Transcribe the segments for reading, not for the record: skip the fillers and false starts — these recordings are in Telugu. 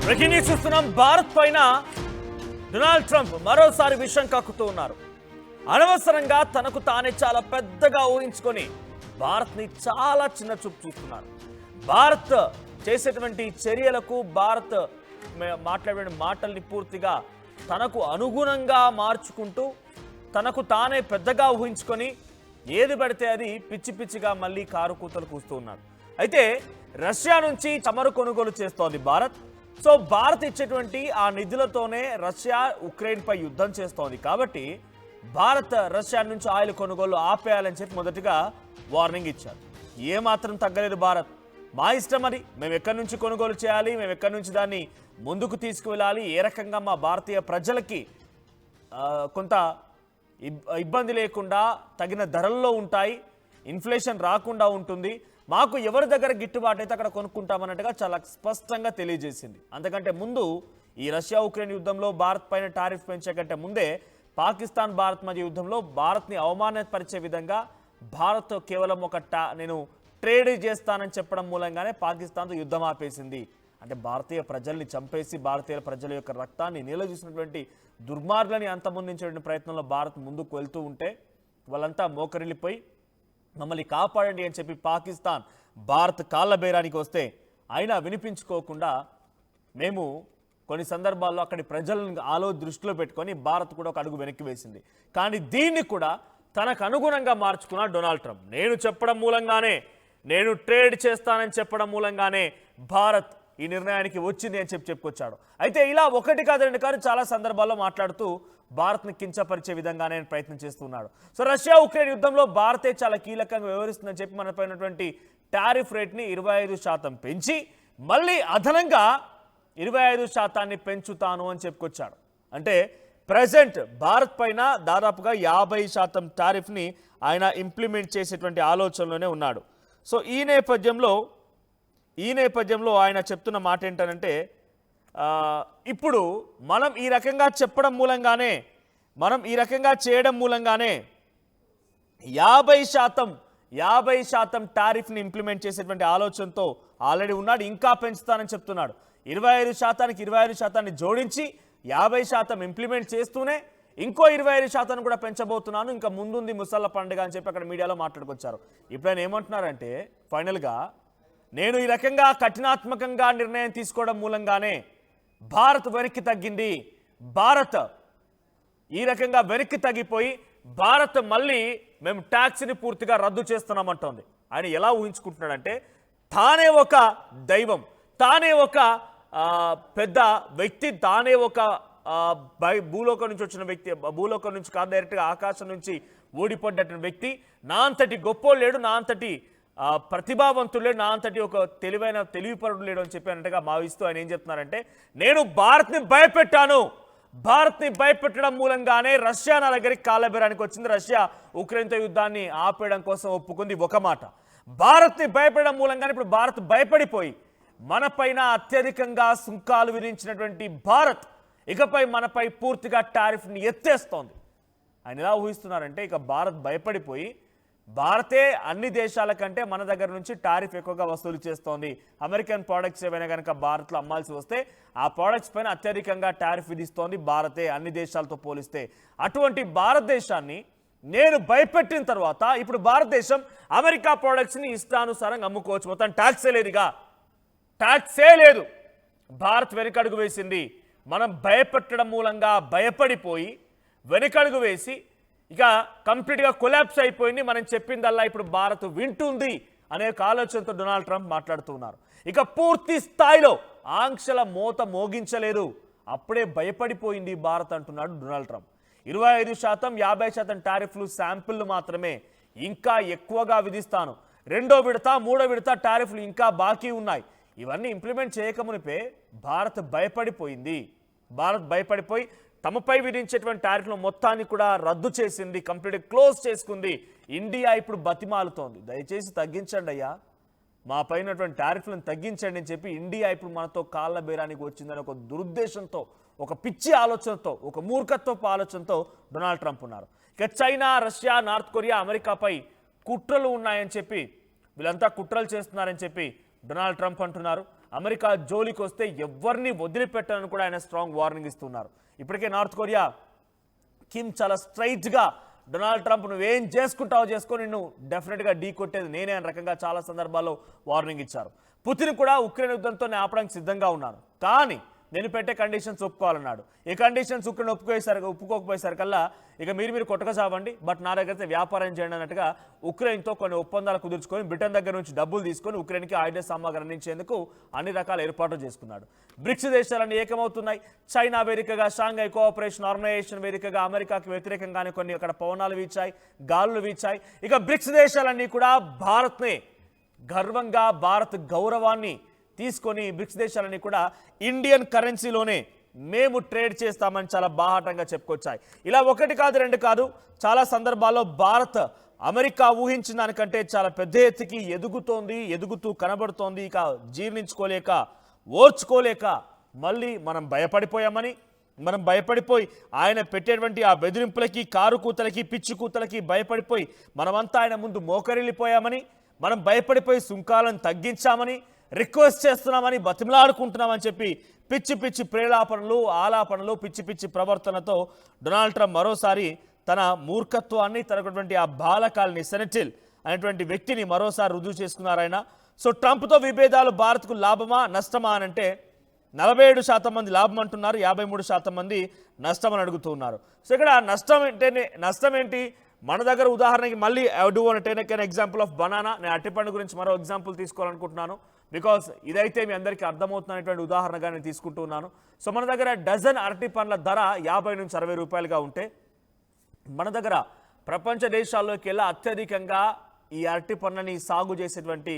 బ్రేకింగ్ న్యూస్ చూస్తున్నాం. భారత్ పైన డొనాల్డ్ ట్రంప్ మరోసారి విషం కక్కుతూ ఉన్నారు. అనవసరంగా తనకు తానే చాలా పెద్దగా ఊహించుకొని భారత్ని చాలా చిన్న చూపు చూస్తున్నారు. భారత్ చేసేటువంటి చర్యలకు, భారత్ మాట్లాడే మాటల్ని పూర్తిగా తనకు అనుగుణంగా మార్చుకుంటూ తనకు తానే పెద్దగా ఊహించుకొని ఏది పడితే అది పిచ్చి పిచ్చిగా మళ్ళీ కారు కూతలు కూస్తూ ఉన్నారు. అయితే రష్యా నుంచి చమురు కొనుగోలు చేస్తోంది భారత్. సో భారత్ ఇచ్చేటువంటి ఆ నిధులతోనే రష్యా ఉక్రెయిన్ పై యుద్ధం చేస్తోంది. కాబట్టి భారత్ రష్యా నుంచి ఆయిల్ కొనుగోలు ఆపేయాలని చెప్పి మొదటిగా వార్నింగ్ ఇచ్చారు. ఏమాత్రం తగ్గలేదు భారత్. మా ఇష్టం అది, మేము ఎక్కడి నుంచి కొనుగోలు చేయాలి, మేము ఎక్కడి నుంచి దాన్ని ముందుకు తీసుకువెళ్ళాలి, ఏ రకంగా మా భారతీయ ప్రజలకి కొంత ఇబ్బంది లేకుండా తగిన ధరల్లో ఉంటాయి, ఇన్ఫ్లేషన్ రాకుండా ఉంటుంది, మాకు ఎవరి దగ్గర గిట్టుబాటు అయితే అక్కడ కొనుక్కుంటామన్నట్టుగా చాలా స్పష్టంగా తెలియజేసింది. అంతకంటే ముందు ఈ రష్యా ఉక్రెయిన్ యుద్ధంలో భారత్ పైన టారిఫ్ పెంచే కంటే ముందే పాకిస్తాన్ భారత్ మధ్య యుద్ధంలో భారత్ని అవమానపరిచే విధంగా భారత్ కేవలం నేను ట్రేడ్ చేస్తానని చెప్పడం మూలంగానే పాకిస్తాన్తో యుద్ధం ఆపేసింది. అంటే భారతీయ ప్రజల్ని చంపేసి భారతీయ ప్రజల యొక్క రక్తాన్ని నిలదీసినటువంటి దుర్మార్గులని అంతమొందించేటువంటి ప్రయత్నంలో భారత్ ముందుకు వెళ్తూ ఉంటే వాళ్ళంతా మోకరిల్లిపోయి మమ్మల్ని కాపాడండి అని చెప్పి పాకిస్తాన్ భారత్ కాళ్ళ బేరానికి వస్తే అయినా వినిపించుకోకుండా మేము కొన్ని సందర్భాల్లో అక్కడి ప్రజలను దృష్టిలో పెట్టుకొని భారత్ కూడా ఒక అడుగు వెనక్కి వేసింది. కానీ దీన్ని కూడా తనకు అనుగుణంగా మార్చుకున్న డొనాల్డ్ ట్రంప్ నేను చెప్పడం మూలంగానే, నేను ట్రేడ్ చేస్తానని చెప్పడం మూలంగానే భారత్ ఈ నిర్ణయానికి వచ్చింది అని చెప్పుకొచ్చాడు. అయితే ఇలా ఒకటి కాదు రెండు కాదు చాలా సందర్భాల్లో మాట్లాడుతూ భారత్ని కించపరిచే విధంగానే ప్రయత్నం చేస్తున్నాడు. సో రష్యా ఉక్రెయిన్ యుద్ధంలో భారతే చాలా కీలకంగా వ్యవహరిస్తుందని చెప్పి మనపైనటువంటి టారిఫ్ రేట్ని 25% పెంచి మళ్ళీ అదనంగా 25% పెంచుతాను అని చెప్పుకొచ్చాడు. అంటే ప్రజెంట్ భారత్ పైన దాదాపుగా 50% టారిఫ్ని ఆయన ఇంప్లిమెంట్ చేసేటువంటి ఆలోచనలోనే ఉన్నాడు. సో ఈ నేపథ్యంలో ఆయన చెప్తున్న మాట ఏంటంటే ఇప్పుడు మనం ఈ రకంగా చెప్పడం మూలంగానే, మనం ఈ రకంగా చేయడం మూలంగానే 50% టారిఫ్ని ఇంప్లిమెంట్ చేసేటువంటి ఆలోచనతో ఆల్రెడీ ఉన్నాడు. ఇంకా పెంచుతానని చెప్తున్నాడు. 25%కి 25% జోడించి 50% ఇంప్లిమెంట్ చేస్తూనే ఇంకో 25% కూడా పెంచబోతున్నాను, ఇంకా ముందుంది ముసళ్ళ పండుగ అని చెప్పి అక్కడ మీడియాలో మాట్లాడుకొచ్చారు. ఇప్పుడు ఆయన ఏమంటున్నారంటే ఫైనల్గా నేను ఈ రకంగా కఠినాత్మకంగా నిర్ణయం తీసుకోవడం మూలంగానే భారత్ వెనక్కి తగ్గింది, భారత్ ఈ రకంగా వెనక్కి తగ్గిపోయి భారత్ మళ్ళీ మేము ట్యాక్స్ని పూర్తిగా రద్దు చేస్తున్నామంటోంది. ఆయన ఎలా ఊహించుకుంటున్నాడంటే తానే ఒక దైవం, తానే ఒక పెద్ద వ్యక్తి, తానే ఒక భూలోకం నుంచి వచ్చిన వ్యక్తి, భూలోకం నుంచి కాదు డైరెక్ట్గా ఆకాశం నుంచి ఓడిపడ్డటువంటి వ్యక్తి, నా అంతటి గొప్పోడు లేడు, నా అంతటి ప్రతిభావంతుడు లేడు, నా అంతటి ఒక తెలివిపరుడు లేడు అని చెప్పి అన్నట్టుగా భావిస్తూ ఆయన ఏం చెప్తున్నారంటే నేను భారత్ని భయపెట్టాను, భారత్ని భయపెట్టడం మూలంగానే రష్యా నా దగ్గరికి కాళ్ళబేరానికి వచ్చింది, రష్యా ఉక్రెయిన్తో యుద్ధాన్ని ఆపేయడం కోసం ఒప్పుకుంది ఒక మాట. భారత్ని భయపెట్టడం మూలంగానే ఇప్పుడు భారత్ భయపడిపోయి మనపైన అత్యధికంగా సుంకాలు విధించినటువంటి భారత్ ఇకపై మనపై పూర్తిగా టారిఫ్ని ఎత్తేస్తోంది. ఆయన ఎలా ఊహిస్తున్నారంటే ఇక భారత్ భయపడిపోయి భారతే అన్ని దేశాల కంటే మన దగ్గర నుంచి టారిఫ్ ఎక్కువగా వసూలు చేస్తోంది. అమెరికన్ ప్రోడక్ట్స్ ఏమైనా కనుక భారత్లో అమ్మాల్సి వస్తే ఆ ప్రోడక్ట్స్ పైన అత్యధికంగా టారిఫ్ విధిస్తోంది భారతే అన్ని దేశాలతో పోలిస్తే. అటువంటి భారతదేశాన్ని నేను భయపెట్టిన తర్వాత ఇప్పుడు భారతదేశం అమెరికా ప్రోడక్ట్స్ని ఇష్టానుసారంగా అమ్ముకోవచ్చు. మొత్తం ట్యాక్సే లేదు. భారత్ వెనకడుగు వేసింది. మనం భయపెట్టడం మూలంగా భయపడిపోయి వెనకడుగు వేసి ఇక కంప్లీట్గా కొలాప్స్ అయిపోయింది. మనం చెప్పిందల్లా ఇప్పుడు భారత్ వింటుంది అనే ఆలోచనతో డొనాల్డ్ ట్రంప్ మాట్లాడుతున్నారు. ఇక పూర్తి స్థాయిలో ఆంక్షల మోత మోగించలేదు, అప్పుడే భయపడిపోయింది భారత్ అంటున్నాడు డొనాల్డ్ ట్రంప్. 25%, 50% టారిఫ్లు శాంపిల్లు మాత్రమే, ఇంకా ఎక్కువగా విధిస్తాను, రెండో విడత మూడో విడత టారిఫ్లు ఇంకా బాకీ ఉన్నాయి. ఇవన్నీ ఇంప్లిమెంట్ చేయకమునిపే భారత్ భయపడిపోయింది. భారత్ భయపడిపోయి తమపై విధించేటువంటి టారిఫ్లు మొత్తాన్ని కూడా రద్దు చేసింది, కంప్లీట్గా క్లోజ్ చేసుకుంది. ఇండియా ఇప్పుడు బతిమాలుతోంది, దయచేసి తగ్గించండి అయ్యా, మా పైనటువంటి టారిఫ్లను తగ్గించండి అని చెప్పి ఇండియా ఇప్పుడు మనతో కాళ్ళ బేరానికి వచ్చిందని ఒక దురుద్దేశంతో, ఒక పిచ్చి ఆలోచనతో, ఒక మూర్ఖత్వపు ఆలోచనతో డొనాల్డ్ ట్రంప్ ఉన్నారు. ఇక చైనా, రష్యా, నార్త్ కొరియా, అమెరికాపై కుట్రలు ఉన్నాయని చెప్పి, వీళ్ళంతా కుట్రలు చేస్తున్నారని చెప్పి డొనాల్డ్ ట్రంప్ అంటున్నారు. అమెరికా జోలికి వస్తే ఎవరిని వదిలిపెట్టాలని కూడా ఆయన స్ట్రాంగ్ వార్నింగ్ ఇస్తున్నారు. ఇప్పటికే నార్త్ కొరియా కిమ్ చాలా స్ట్రైట్గా డొనాల్డ్ ట్రంప్ నువ్వేం చేసుకుంటావో చేసుకొని నిన్ను డెఫినెట్గా ఢీ కొట్టేది నేనే అనే రకంగా చాలా సందర్భాల్లో వార్నింగ్ ఇచ్చారు. పుతిన్ కూడా ఉక్రెయిన్ యుద్ధంతో ఆపడానికి సిద్ధంగా ఉన్నాను, కానీ నేను పెట్టే కండిషన్స్ ఒప్పుకోవాలన్నాడు. ఈ కండిషన్స్ ఉక్రెయిన్ ఒప్పుకోకపోయేసరికల్లా ఇక మీరు కొట్టక చావండి, బట్ నా దగ్గర వ్యాపారం చేయండి అన్నట్టుగా ఉక్రెయిన్తో కొన్ని ఒప్పందాలు కుదుర్చుకొని బ్రిటన్ దగ్గర నుంచి డబ్బులు తీసుకొని ఉక్రెయిన్కి ఆయుధ సామాగ్రి అందించేందుకు అన్ని రకాల ఏర్పాట్లు చేసుకున్నాడు. బ్రిక్స్ దేశాలన్నీ ఏకమవుతున్నాయి. చైనా వేదికగా షాంఘై కోఆపరేషన్ ఆర్గనైజేషన్ వేదికగా అమెరికాకి వ్యతిరేకంగానే కొన్ని అక్కడ పవనాలు వీచాయి, గాలులు వీచాయి. ఇక బ్రిక్స్ దేశాలన్నీ కూడా భారత్ని గర్వంగా భారత్ గౌరవాన్ని తీసుకొని బ్రిక్స్ దేశాలన్నీ కూడా ఇండియన్ కరెన్సీలోనే మేము ట్రేడ్ చేస్తామని చాలా బాహాటంగా చెప్పుకొచ్చాయి. ఇలా ఒకటి కాదు రెండు కాదు, చాలా సందర్భాల్లో భారత్ అమెరికా ఊహించిన దానికంటే చాలా పెద్ద ఎత్తుకి ఎదుగుతూ కనబడుతోంది. ఇక జీర్ణించుకోలేక ఓర్చుకోలేక మళ్ళీ మనం భయపడిపోయి ఆయన పెట్టేటువంటి ఆ బెదిరింపులకి కారు కూతలకి పిచ్చి కూతలకి భయపడిపోయి మనమంతా ఆయన ముందు మోకరిల్లిపోయామని, మనం భయపడిపోయి సుంకాలను తగ్గించామని, రిక్వెస్ట్ చేస్తున్నామని, బతిమలాడుకుంటున్నామని చెప్పి పిచ్చి ప్రేలాపనలు ఆలాపనలు పిచ్చి ప్రవర్తనతో డొనాల్డ్ ట్రంప్ మరోసారి తన మూర్ఖత్వాన్ని తనటువంటి ఆ బాలకాల్ని సెనెటిల్ అనేటువంటి వ్యక్తిని మరోసారి రుజువు చేసుకున్నారు ఆయన. సో ట్రంప్తో విభేదాలు భారత్కు లాభమా నష్టమా అని అంటే 47% మంది లాభం అంటున్నారు, 53% మంది నష్టం అని అడుగుతున్నారు. సో ఇక్కడ నష్టం ఏంటి? మన దగ్గర ఉదాహరణకి మళ్ళీ I do want take an example of banana. నేను అరటిపండు గురించి మరో ఎగ్జాంపుల్ తీసుకోవాలనుకుంటున్నాను, బికాస్ ఇదైతే మీ అందరికీ అర్థమవుతున్నటువంటి ఉదాహరణగా నేను తీసుకుంటున్నాను. సో మన దగ్గర డజన్ అరటి పండ్ల ధర 50 నుంచి 60 రూపాయలుగా ఉంటే మన దగ్గర ప్రపంచ దేశాల్లోకి వెళ్ళి అత్యధికంగా ఈ అరటి పండ్లని సాగు చేసేటువంటి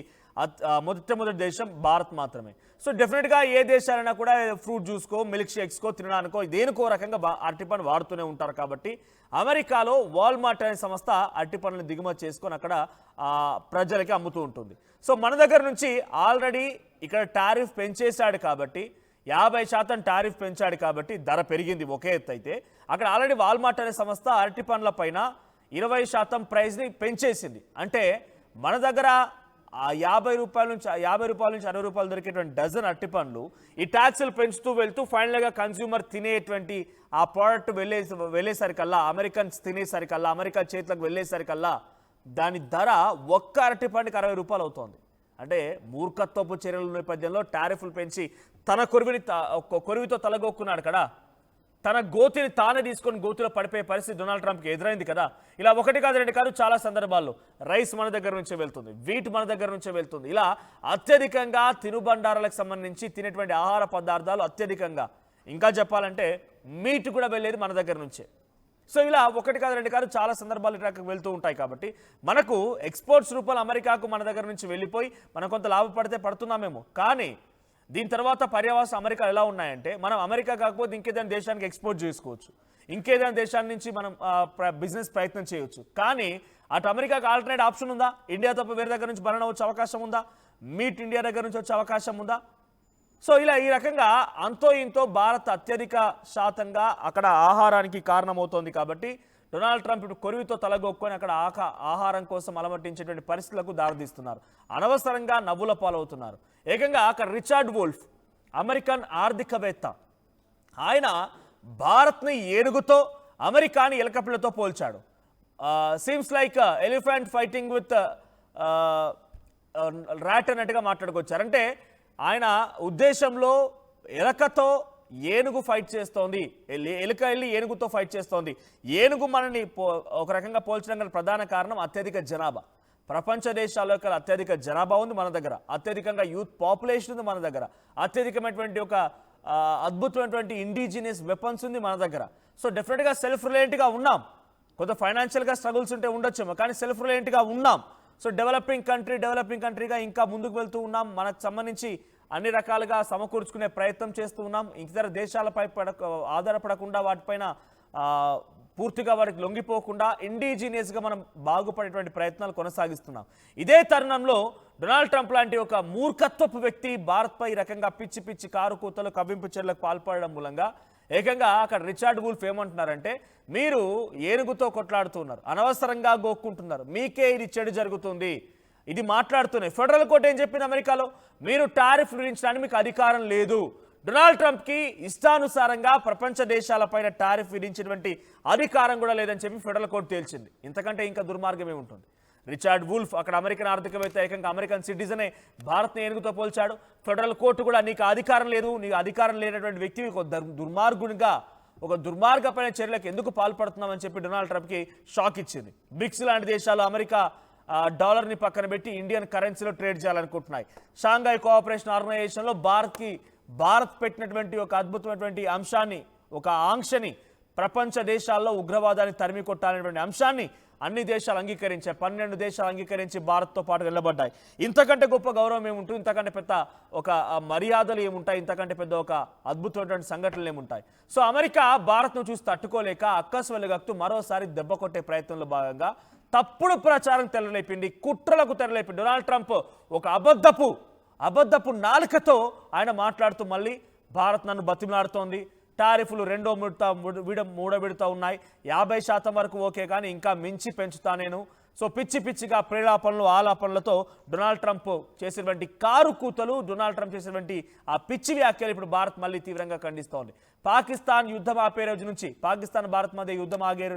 మొదటి దేశం భారత్ మాత్రమే. సో డెఫినెట్గా ఏ దేశాలైనా కూడా ఫ్రూట్ జ్యూస్కో మిల్క్ షేక్స్కో తినడానికో దేనికో రకంగా అరటిపండు వాడుతూనే ఉంటారు. కాబట్టి అమెరికాలో వాల్మార్ట్ అనే సంస్థ అరటిపండ్లను దిగుమతి చేసుకొని అక్కడ ప్రజలకి అమ్ముతూ ఉంటుంది. సో మన దగ్గర నుంచి ఆల్రెడీ ఇక్కడ టారిఫ్ పెంచేశాడు కాబట్టి 50% టారిఫ్ పెంచాడు కాబట్టి ధర పెరిగింది ఒకే ఎత్తు. అయితే అక్కడ ఆల్రెడీ వాల్మార్ట్ అనే సంస్థ అరటిపండ్ల పైన 20% ప్రైస్ని పెంచేసింది. అంటే మన దగ్గర 50 రూపాయల నుంచి 60 రూపాయలు దొరికేటువంటి డజన్ అరటిపండ్లు ఈ ట్యాక్సులు పెంచుతూ వెళ్తూ ఫైనల్గా కన్స్యూమర్ తినేటువంటి ఆ ప్రోడక్ట్ వెళ్ళేసరికల్లా, అమెరికన్స్ తినేసరికల్లా, అమెరికా చేతులకు వెళ్ళేసరికల్లా దాని ధర ఒక్క అరటిపండుకి 60 రూపాయలు అవుతోంది. అంటే మూర్ఖత్వపు చర్యల నేపథ్యంలో టారిఫ్లు పెంచి తన కొరివితో తలగొక్కున్నాడు కదా, తన గోతిని తానే తీసుకొని గోతిలో పడిపోయే పరిస్థితి డొనాల్డ్ ట్రంప్కి ఎదురైంది కదా. ఇలా ఒకటి కాదు రెండు కాదు, చాలా సందర్భాల్లో రైస్ మన దగ్గర నుంచే వెళ్తుంది, వీట్ మన దగ్గర నుంచే వెళ్తుంది. ఇలా అత్యధికంగా తినుబండారాలకు సంబంధించి తినేటువంటి ఆహార పదార్థాలు అత్యధికంగా, ఇంకా చెప్పాలంటే మీట్ కూడా వెళ్ళేది మన దగ్గర నుంచే. సో ఇలా ఒకటి కాదు రెండు కాదు చాలా సందర్భాలు ఇట్లా వెళ్తూ ఉంటాయి. కాబట్టి మనకు ఎక్స్పోర్ట్స్ రూపాయలు అమెరికాకు మన దగ్గర నుంచి వెళ్ళిపోయి మనం కొంత లాభపడితే పడుతున్నామేమో, కానీ దీని తర్వాత పర్యావసనం అమెరికా ఎలా ఉన్నాయంటే మనం అమెరికా కాకపోతే ఇంకేదైనా దేశానికి ఎక్స్పోర్ట్ చేసుకోవచ్చు, ఇంకేదైనా దేశాల నుంచి మనం బిజినెస్ ప్రయత్నం చేయొచ్చు. కానీ అటు అమెరికాకు ఆల్టర్నేట్ ఆప్షన్ ఉందా? ఇండియా తప్ప వేరే దగ్గర నుంచి బనానా వచ్చే అవకాశం ఉందా? మీట్ ఇండియా దగ్గర నుంచి వచ్చే అవకాశం ఉందా? సో ఇలా ఈ రకంగా అంతో ఇంతో భారత్ అత్యధిక శాతంగా అక్కడ ఆహారానికి కారణమవుతోంది. కాబట్టి డొనాల్డ్ ట్రంప్ ఇప్పుడు కొరివితో తలగొక్కొని అక్కడ ఆహారం కోసం అలమటించేటువంటి పరిస్థితులకు దారితీస్తున్నారు. అనవసరంగా నవ్వుల పాలవుతున్నారు. ఏకంగా అక్కడ రిచర్డ్ వోల్ఫ్ అమెరికన్ ఆర్థికవేత్త, ఆయన భారత్ని ఏనుగుతో అమెరికాని ఎలకపిల్లతో పోల్చాడు. Seems like elephant fighting with rat అన్నట్టుగా మాట్లాడుకొచ్చారు. అంటే ఆయన ఉద్దేశంలో ఎలకతో ఏనుగు ఫైట్ చేస్తోంది, ఎలుక వెళ్ళి ఏనుగుతో ఫైట్ చేస్తోంది. ఏనుగు మనని ఒక రకంగా పోల్చడం గల ప్రధాన కారణం అత్యధిక జనాభా. ప్రపంచ దేశాల్లో అత్యధిక జనాభా ఉంది మన దగ్గర, అత్యధికంగా యూత్ పాపులేషన్ ఉంది మన దగ్గర, అత్యధికమైనటువంటి ఒక అద్భుతమైనటువంటి ఇండిజినియస్ వెపన్స్ ఉంది మన దగ్గర. సో డెఫినెట్గా సెల్ఫ్ రిలయంట్గా ఉన్నాం. కొంత ఫైనాన్షియల్గా స్ట్రగుల్స్ ఉంటే ఉండొచ్చేమో, కానీ సెల్ఫ్ రిలయంట్గా ఉన్నాం. సో డెవలపింగ్ కంట్రీగా ఇంకా ముందుకు వెళ్తూ ఉన్నాం. మనకు సంబంధించి అన్ని రకాలుగా సమకూర్చుకునే ప్రయత్నం చేస్తూ ఉన్నాం. ఇతర దేశాలపై ఆధారపడకుండా వాటిపైన పూర్తిగా వారికి లొంగిపోకుండా ఇండిజినియస్గా మనం బాగుపడేటువంటి ప్రయత్నాలు కొనసాగిస్తున్నాం. ఇదే తరుణంలో డొనాల్డ్ ట్రంప్ లాంటి ఒక మూర్ఖత్వపు వ్యక్తి భారత్పై ఈ రకంగా పిచ్చి కారు కూతలు కవ్వింపు చర్యలకు పాల్పడడం మూలంగా ఏకంగా అక్కడ రిచర్డ్ వూల్ఫ్ ఏమంటున్నారంటే, మీరు ఏనుగుతో కొట్లాడుతున్నారు, అనవసరంగా గోక్కుంటున్నారు, మీకే ఇది చెడు జరుగుతుంది, ఇది మాట్లాడుతున్నాయి. ఫెడరల్ కోర్టు ఏం చెప్పింది అమెరికాలో, మీరు టారిఫ్ విధించడానికి మీకు అధికారం లేదు. డొనాల్డ్ ట్రంప్కి ఇష్టానుసారంగా ప్రపంచ దేశాలపైన టారిఫ్ విధించినటువంటి అధికారం కూడా లేదని చెప్పి ఫెడరల్ కోర్టు తేల్చింది. ఇంతకంటే ఇంకా దుర్మార్గం ఏముంటుంది. రిచర్డ్ వుల్ఫ్ అక్కడ అమెరికన్ ఆర్థికవేత్త, ఏకంగా అమెరికన్ సిటిజనే భారత్ని ఏనుగుతో పోల్చాడు. ఫెడరల్ కోర్టు కూడా నీకు అధికారం లేదు, నీకు అధికారం లేనటువంటి వ్యక్తివి ఒక దుర్మార్గునిగా, ఒక దుర్మార్గపైన చర్యలకు ఎందుకు పాల్పడుతున్నామని చెప్పి డొనాల్డ్ ట్రంప్కి షాక్ ఇచ్చింది. బ్రిక్స్ లాంటి దేశాలు అమెరికా డాలర్ని పక్కన పెట్టి ఇండియన్ కరెన్సీలో ట్రేడ్ చేయాలనుకుంటున్నాయి. షాంఘై కోఆపరేషన్ ఆర్గనైజేషన్లో భారత్ పెట్టినటువంటి ఒక అద్భుతమైనటువంటి అంశాన్ని, ఒక ఆంక్షని, ప్రపంచ దేశాల్లో ఉగ్రవాదాన్ని తరిమి కొట్టాలనేటువంటి అంశాన్ని అన్ని దేశాలు అంగీకరించాయి. 12 దేశాలు అంగీకరించి భారత్తో పాటు నిలబడ్డాయి. ఇంతకంటే గొప్ప గౌరవం ఏముంటుంది, ఇంతకంటే పెద్ద ఒక మర్యాదలు ఏముంటాయి, ఇంతకంటే పెద్ద ఒక అద్భుతమైనటువంటి సంఘటనలు ఏముంటాయి. సో అమెరికా భారత్ను చూసి తట్టుకోలేక అక్కసు వెలుగక్తూ మరోసారి దెబ్బ కొట్టే ప్రయత్నంలో భాగంగా తప్పుడు ప్రచారం తెరలేపింది, కుట్రలకు తెరలేపింది. డొనాల్డ్ ట్రంప్ ఒక అబద్ధపు నాలుకతో ఆయన మాట్లాడుతూ మళ్ళీ భారత్ నన్ను బతిమలాడుతోంది, టారిఫ్లు మూడో విడత ఉన్నాయి, 50% వరకు ఓకే, కానీ ఇంకా మించి పెంచుతా నేను. సో పిచ్చిగా ప్రేలాపనలు ఆలాపనలతో డొనాల్డ్ ట్రంప్ చేసినటువంటి కారు కూతలు, డొనాల్డ్ ట్రంప్ చేసినటువంటి ఆ పిచ్చి వ్యాఖ్యలు ఇప్పుడు భారత్ మళ్ళీ తీవ్రంగా ఖండిస్తోంది. పాకిస్తాన్ యుద్ధం ఆపే రోజు నుంచి, పాకిస్తాన్ భారత్ మధ్య యుద్ధం ఆగే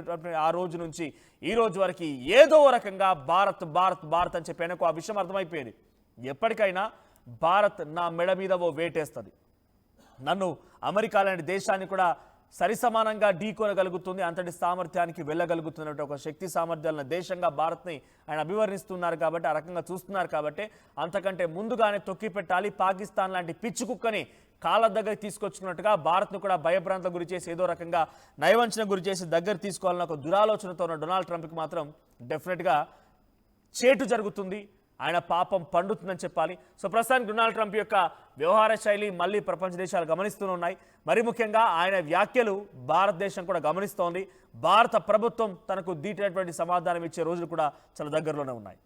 ఆ రోజు నుంచి ఈ రోజు వరకు ఏదో రకంగా భారత్ అని చెప్పి ఆయనకు ఆ విషయం అర్థమైపోయింది. ఎప్పటికైనా భారత్ నా మెడ మీద ఓ వేటేస్తుంది, నన్ను అమెరికా లాంటి దేశాన్ని కూడా సరిసమానంగా ఢీకొనగలుగుతుంది, అంతటి సామర్థ్యానికి వెళ్ళగలుగుతున్నట్టు ఒక శక్తి సామర్థ్యాలను దేశంగా భారత్ని ఆయన అభివర్ణిస్తున్నారు కాబట్టి, ఆ రకంగా చూస్తున్నారు కాబట్టి అంతకంటే ముందుగానే తొక్కి పెట్టాలి. పాకిస్తాన్ లాంటి పిచ్చి కుక్కని కాళ్ళ దగ్గర తీసుకొచ్చుకున్నట్టుగా భారత్ను కూడా భయభ్రాంతకు గురి చేసి, ఏదో రకంగా నయవంచన గురి చేసి దగ్గర తీసుకోవాలన్న ఒక దురాలోచనతో ఉన్న డొనాల్డ్ ట్రంప్కి మాత్రం డెఫినెట్గా చేటు జరుగుతుంది, ఆయన పాపం పండుతుందని చెప్పాలి. సో ప్రస్తుతానికి డొనాల్డ్ ట్రంప్ యొక్క వ్యవహార శైలి మళ్ళీ ప్రపంచ దేశాలు గమనిస్తూనే ఉన్నాయి. మరి ముఖ్యంగా ఆయన వ్యాఖ్యలు భారతదేశం కూడా గమనిస్తోంది. భారత ప్రభుత్వం తనకు దీటైనటువంటి సమాధానం ఇచ్చే రోజులు కూడా చాలా దగ్గరలోనే ఉన్నాయి.